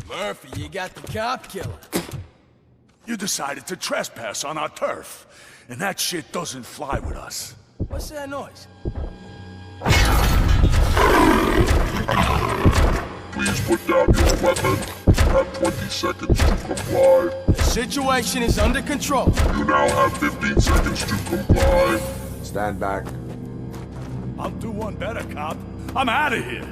Murphy, you got the cop killer. You decided to trespass on our turf, and that shit doesn't fly with us. What's that noise? Please put down your weapon. You have 20 seconds to comply. The situation is under control. You now have 15 seconds to comply. Stand back. I'll do one better, cop. I'm out of here.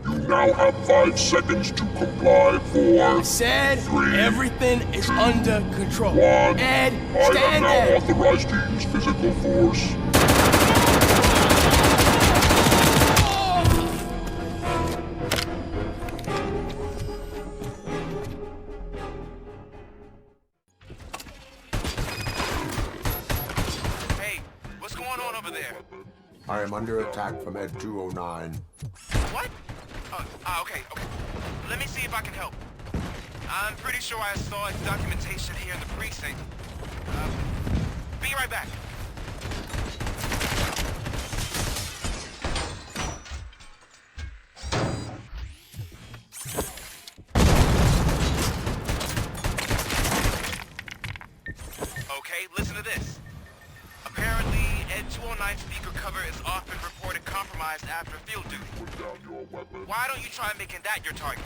You now have 5 seconds to comply. 4, I said 3, everything is under control. 1. Ed, I am stand now there. authorized to use physical force. Hey, what's going on over there? I am under attack from ED-209. What? Okay. Let me see if I can help. I'm pretty sure I saw its documentation here in the precinct. Be right back. Okay, listen to this. Apparently, ED-209 speaker cover is often reported compromised after field duty. Put down your weapon. Why don't you try making that your target?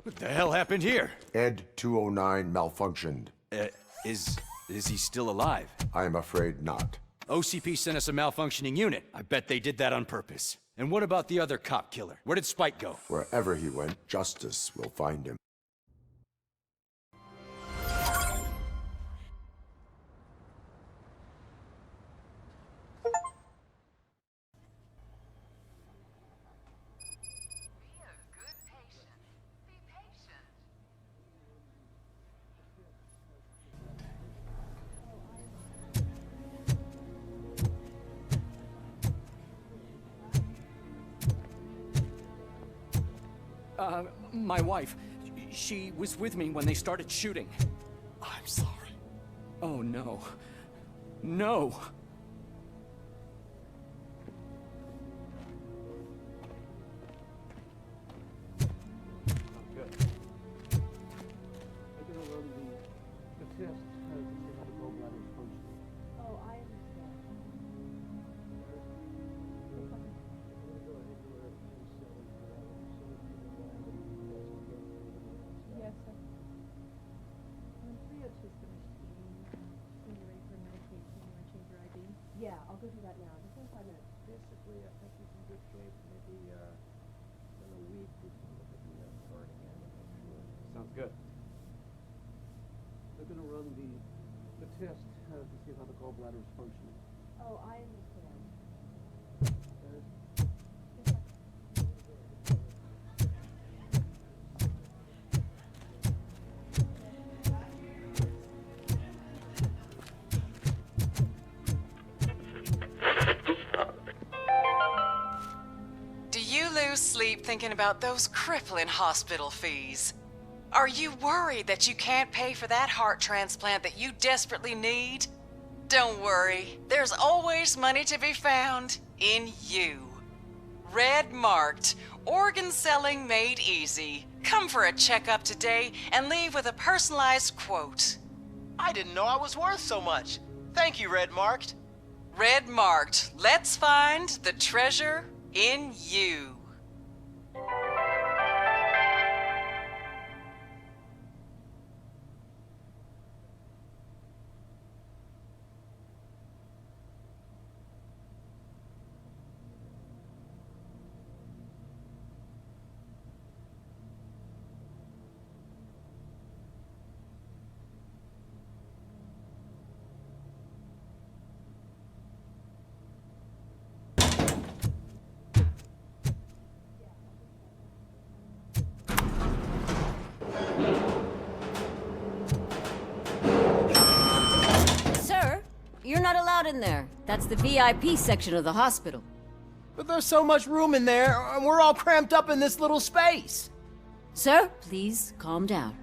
What the hell happened here? ED-209 malfunctioned. Is he still alive? I am afraid not. OCP sent us a malfunctioning unit. I bet they did that on purpose. And what about the other cop killer? Where did Spike go? Wherever he went, justice will find him. My wife, she was with me when they started shooting. I'm sorry. Oh, no. No! Yeah, I'll go do that now. Just in 5 minutes. Basically, I think he's in good shape. Maybe in a week we can look at the chart again and make sure. Sounds good. They're going to run the test to see how the gallbladder is functioning. Oh, I understand. Do you lose sleep thinking about those crippling hospital fees? Are you worried that you can't pay for that heart transplant that you desperately need? Don't worry, there's always money to be found in you. Red marked, organ selling made easy. Come for a checkup today and leave with a personalized quote. I didn't know I was worth so much. Thank you, Red Marked. Red marked, let's find the treasure in you. You're not allowed in there. That's the VIP section of the hospital. But there's so much room in there, and we're all cramped up in this little space. Sir, please calm down.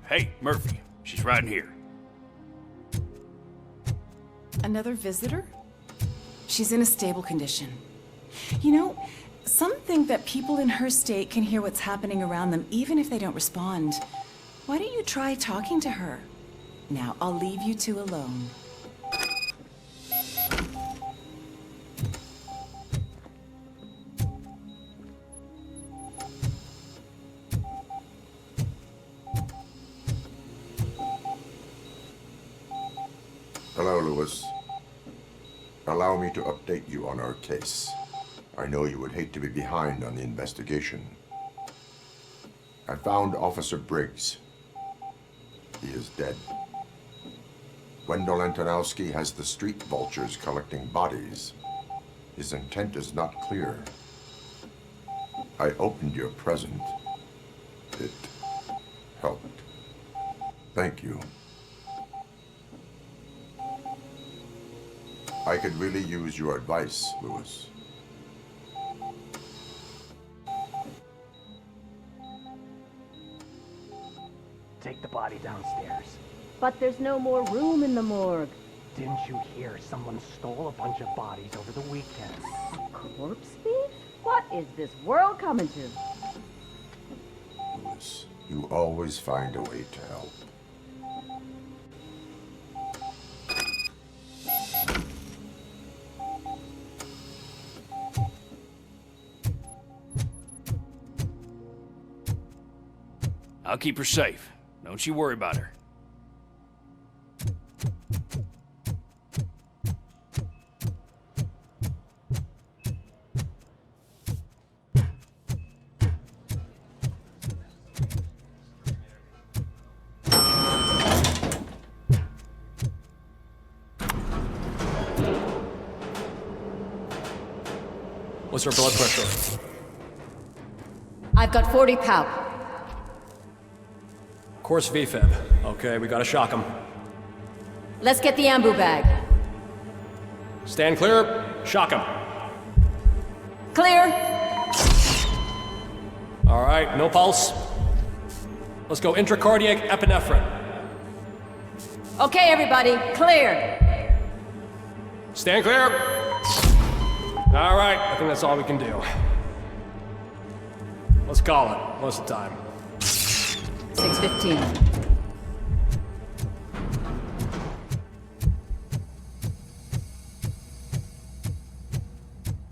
Hey, Murphy. She's right in here. Another visitor? She's in a stable condition. You know, some think that people in her state can hear what's happening around them even if they don't respond. Why don't you try talking to her? Now, I'll leave you two alone. Hello, Lewis. Allow me to update you on our case. I know you would hate to be behind on the investigation. I found Officer Briggs. He is dead. Wendell Antonowski has the street vultures collecting bodies. His intent is not clear. I opened your present. It helped. Thank you. I could really use your advice, Lewis. Take the body downstairs. But there's no more room in the morgue. Didn't you hear someone stole a bunch of bodies over the weekend? A corpse thief? What is this world coming to? Lewis, you always find a way to help. I'll keep her safe. Don't you worry about her. What's her blood pressure? I've got 40 palp. Course VFib. Okay, we gotta shock him. Let's get the ambu bag. Stand clear. Shock him. Clear. All right, no pulse. Let's go intracardiac epinephrine. Okay, everybody, clear. Stand clear. All right, I think that's all we can do. Let's call it. What's the time? 6:15.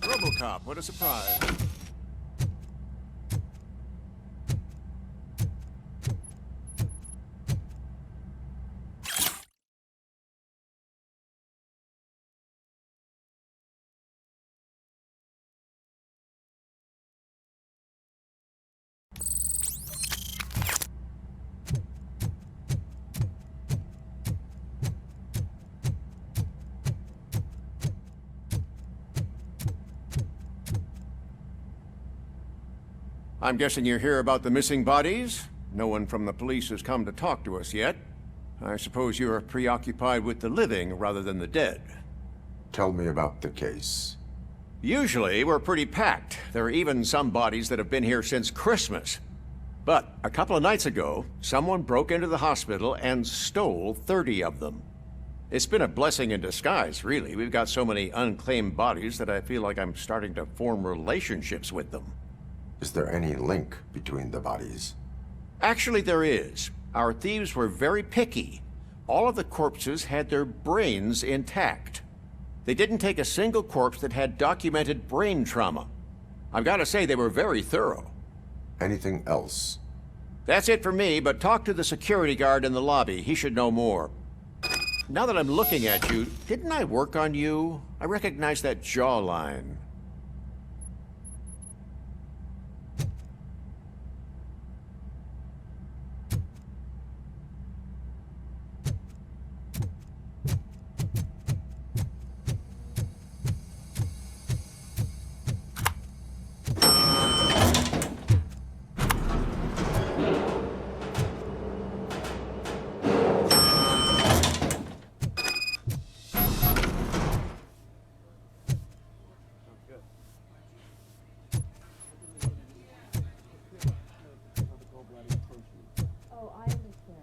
Robocop, what a surprise. I'm guessing you're here about the missing bodies? No one from the police has come to talk to us yet. I suppose you're preoccupied with the living rather than the dead. Tell me about the case. Usually, we're pretty packed. There are even some bodies that have been here since Christmas. But a couple of nights ago, someone broke into the hospital and stole 30 of them. It's been a blessing in disguise, really. We've got so many unclaimed bodies that I feel like I'm starting to form relationships with them. Is there any link between the bodies? Actually, there is. Our thieves were very picky. All of the corpses had their brains intact. They didn't take a single corpse that had documented brain trauma. I've got to say, they were very thorough. Anything else? That's it for me, but talk to the security guard in the lobby. He should know more. Now that I'm looking at you, didn't I work on you? I recognize that jawline.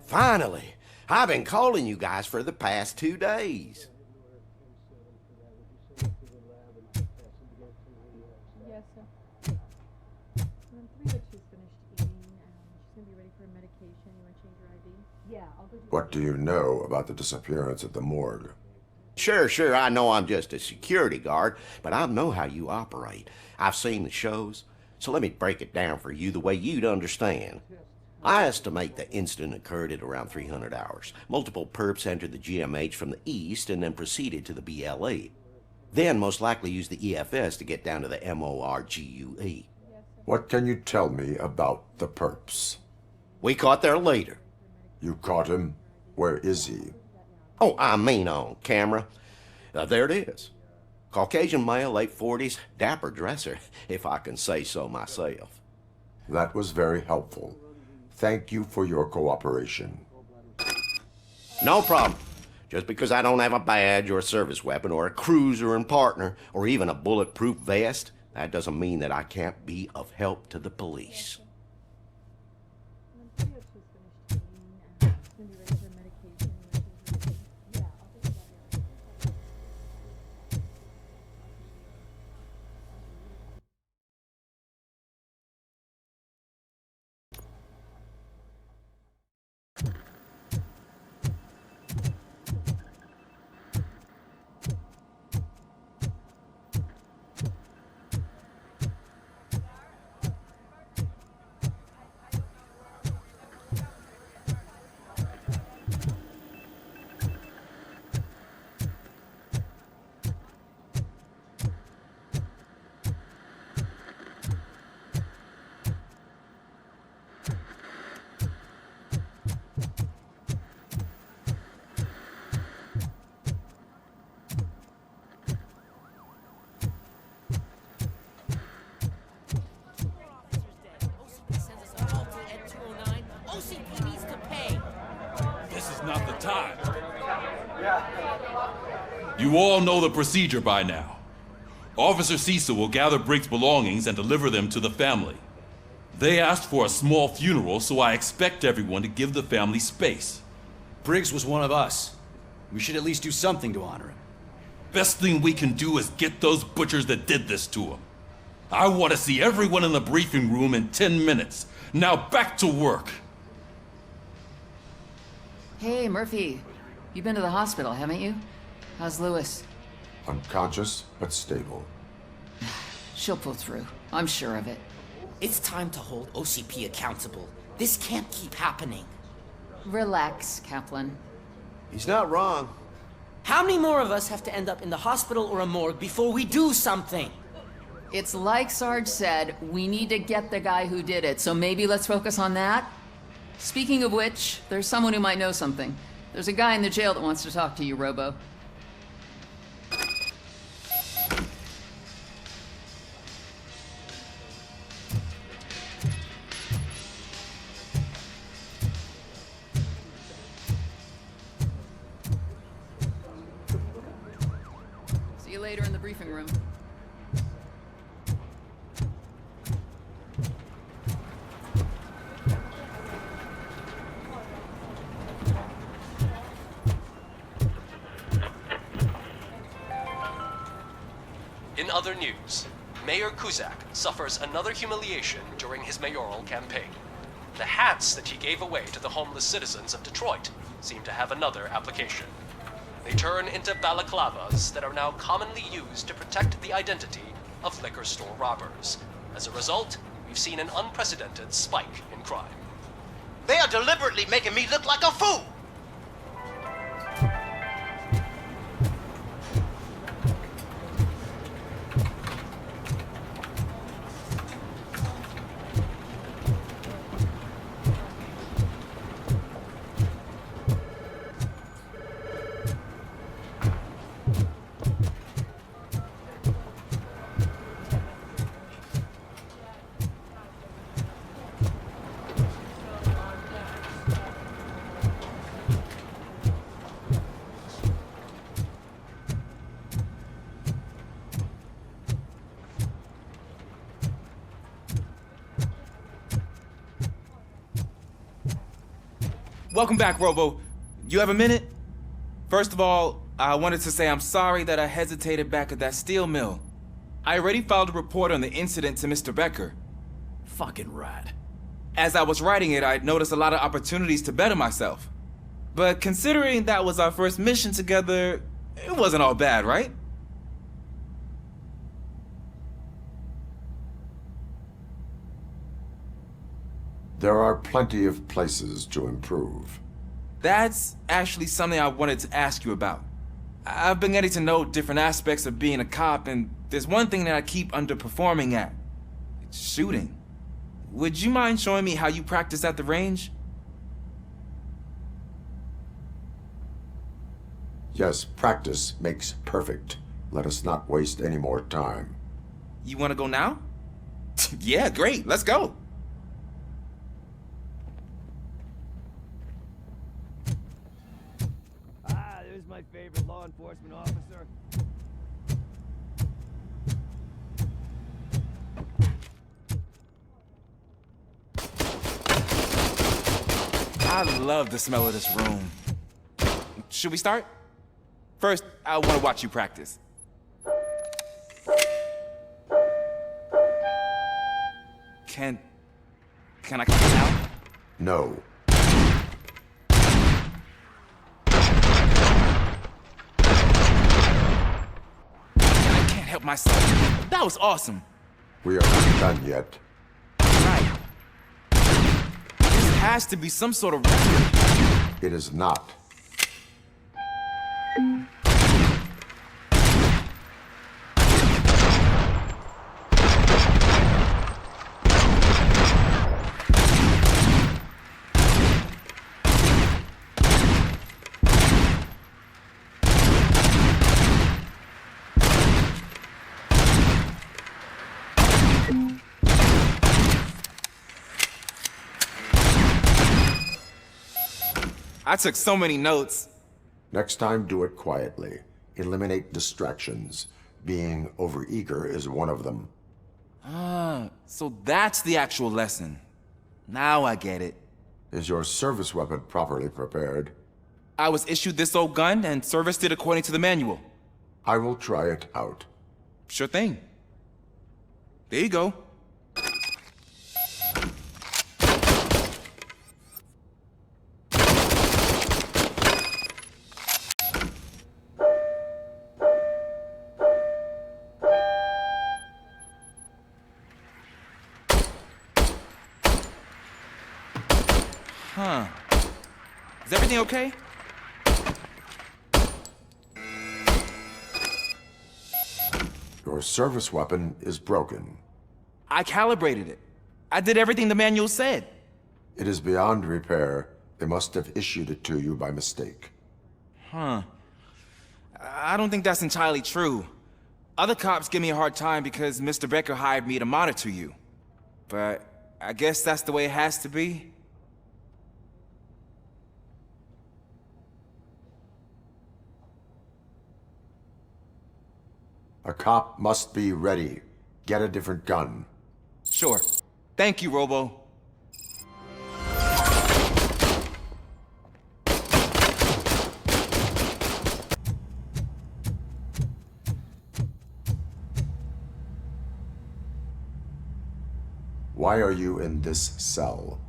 Finally! I've been calling you guys for the past 2 days. Yes, sir. 3 that she's finished eating, she's gonna be ready for her medication. You wanna change your ID? Yeah, I'll go do What do you know about the disappearance at the morgue? Sure, I know I'm just a security guard, but I know how you operate. I've seen the shows, so let me break it down for you the way you'd understand. I estimate the incident occurred at around 300 hours. Multiple perps entered the GMH from the east and then proceeded to the BLE. Then most likely use the EFS to get down to the MORGUE. What can you tell me about the perps? We caught their leader. You caught him? Where is he? Oh, I mean on camera. There it is. Caucasian male, late 40s, dapper dresser, if I can say so myself. That was very helpful. Thank you for your cooperation. No problem. Just because I don't have a badge or a service weapon or a cruiser and partner or even a bulletproof vest, that doesn't mean that I can't be of help to the police. Not the time. You all know the procedure by now. Officer Cecil will gather Briggs' belongings and deliver them to the family. They asked for a small funeral, so I expect everyone to give the family space. Briggs was one of us. We should at least do something to honor him. Best thing we can do is get those butchers that did this to him. I want to see everyone in the briefing room in 10 minutes. Now back to work. Hey, Murphy. You've been to the hospital, haven't you? How's Lewis? Unconscious, but stable. She'll pull through. I'm sure of it. It's time to hold OCP accountable. This can't keep happening. Relax, Kaplan. He's not wrong. How many more of us have to end up in the hospital or a morgue before we do something? It's like Sarge said, we need to get the guy who did it, so maybe let's focus on that? Speaking of which, there's someone who might know something. There's a guy in the jail that wants to talk to you, Robo. See you later in the briefing room. In other news, Mayor Kuzak suffers another humiliation during his mayoral campaign. The hats that he gave away to the homeless citizens of Detroit seem to have another application. They turn into balaclavas that are now commonly used to protect the identity of liquor store robbers. As a result, we've seen an unprecedented spike in crime. They are deliberately making me look like a fool! Welcome back, Robo. You have a minute? First of all, I wanted to say I'm sorry that I hesitated back at that steel mill. I already filed a report on the incident to Mr. Becker. Fucking rat. As I was writing it, I'd noticed a lot of opportunities to better myself. But considering that was our first mission together, it wasn't all bad, right? There are plenty of places to improve. That's actually something I wanted to ask you about. I've been getting to know different aspects of being a cop, and there's one thing that I keep underperforming at. It's shooting. Would you mind showing me how you practice at the range? Yes, practice makes perfect. Let us not waste any more time. You want to go now? Yeah, great. Let's go. Ah, there's my favorite law enforcement officer. I love the smell of this room. Should we start? First, I want to watch you practice. Can I come out? No. I can't help myself. That was awesome. We are not done yet. Right. This has to be some sort of record. It is not. I took so many notes. Next time, do it quietly. Eliminate distractions. Being overeager is one of them. Ah, so that's the actual lesson. Now I get it. Is your service weapon properly prepared? I was issued this old gun and serviced it according to the manual. I will try it out. Sure thing. There you go. Huh. Is everything okay? Your service weapon is broken. I calibrated it. I did everything the manual said. It is beyond repair. They must have issued it to you by mistake. Huh. I don't think that's entirely true. Other cops give me a hard time because Mr. Becker hired me to monitor you. But I guess that's the way it has to be. A cop must be ready. Get a different gun. Sure. Thank you, Robo. Why are you in this cell?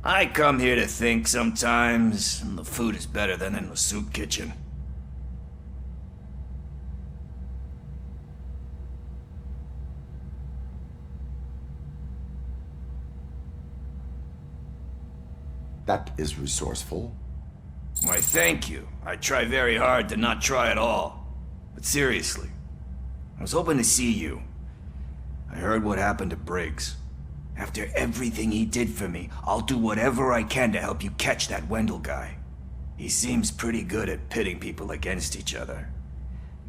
I come here to think sometimes, and the food is better than in the soup kitchen. That is resourceful. Why, thank you. I try very hard to not try at all. But seriously, I was hoping to see you. I heard what happened to Briggs. After everything he did for me, I'll do whatever I can to help you catch that Wendell guy. He seems pretty good at pitting people against each other.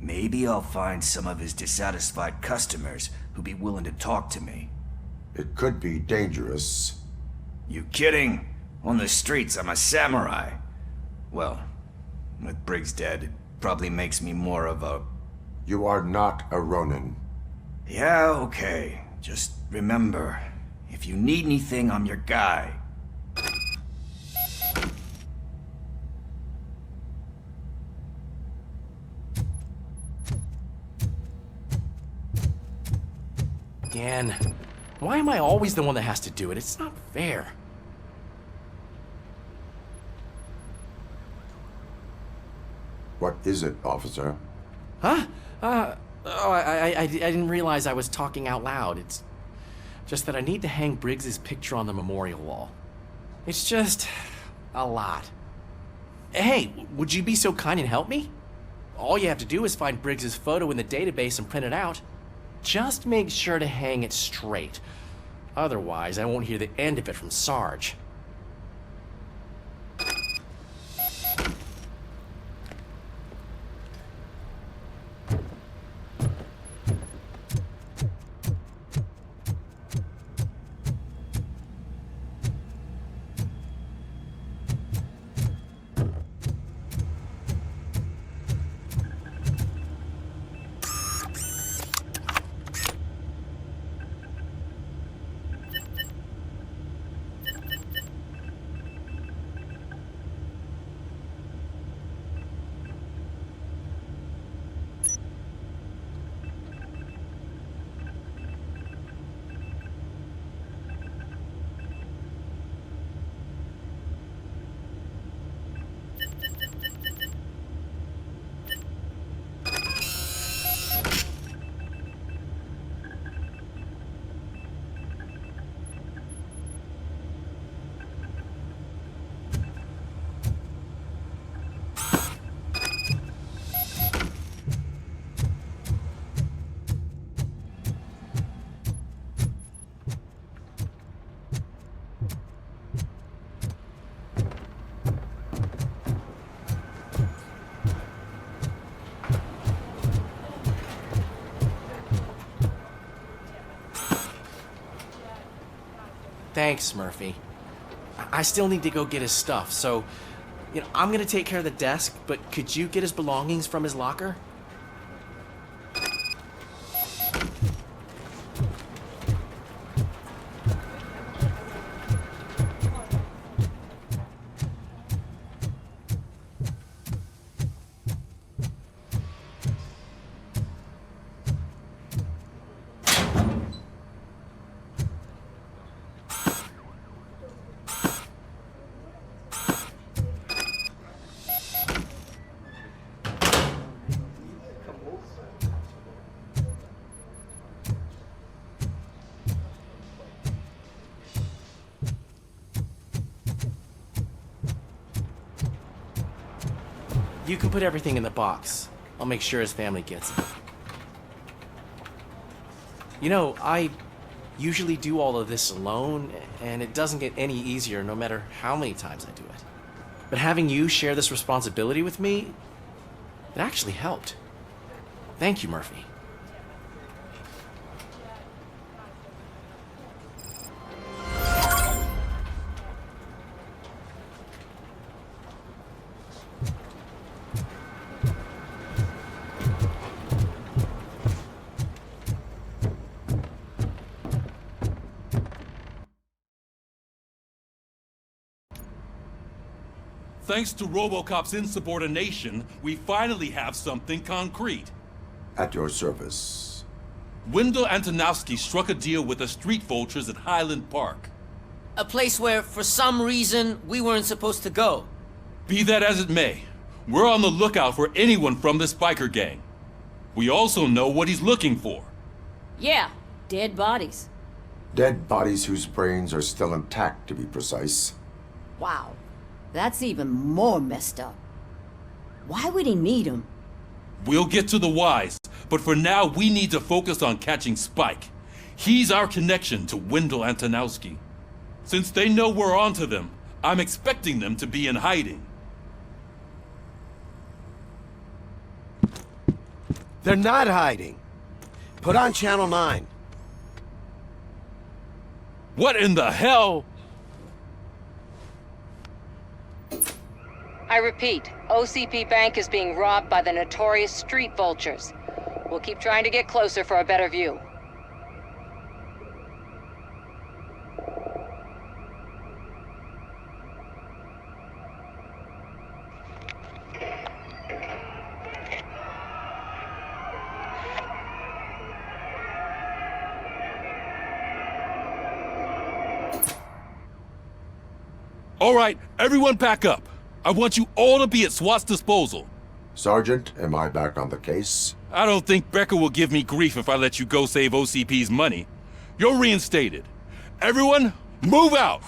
Maybe I'll find some of his dissatisfied customers who'd be willing to talk to me. It could be dangerous. You kidding? On the streets, I'm a samurai. Well, with Briggs dead, it probably makes me more of a... You are not a Ronin. Yeah, okay. Just remember, if you need anything, I'm your guy. Dan, why am I always the one that has to do it? It's not fair. What is it, officer? Huh? I didn't realize I was talking out loud. It's just that I need to hang Briggs's picture on the memorial wall. It's just a lot. Hey, would you be so kind and help me? All you have to do is find Briggs's photo in the database and print it out. Just make sure to hang it straight. Otherwise, I won't hear the end of it from Sarge. Thanks, Murphy. I still need to go get his stuff, so, I'm gonna take care of the desk, but could you get his belongings from his locker? You can put everything in the box. I'll make sure his family gets it. I usually do all of this alone, and it doesn't get any easier no matter how many times I do it. But having you share this responsibility with me, it actually helped. Thank you, Murphy. Thanks to Robocop's insubordination, we finally have something concrete. At your service. Wendell Antonowski struck a deal with the street vultures at Highland Park. A place where, for some reason, we weren't supposed to go. Be that as it may, we're on the lookout for anyone from this biker gang. We also know what he's looking for. Yeah, dead bodies. Dead bodies whose brains are still intact, to be precise. Wow, that's even more messed up. Why would he need them? We'll get to the whys, but for now we need to focus on catching Spike. He's our connection to Wendell Antonowski. Since they know we're onto them, I'm expecting them to be in hiding. They're not hiding. Put on Channel 9. What in the hell? I repeat, OCP Bank is being robbed by the notorious street vultures. We'll keep trying to get closer for a better view. All right, everyone pack up. I want you all to be at SWAT's disposal. Sergeant, am I back on the case? I don't think Becker will give me grief if I let you go save OCP's money. You're reinstated. Everyone, move out!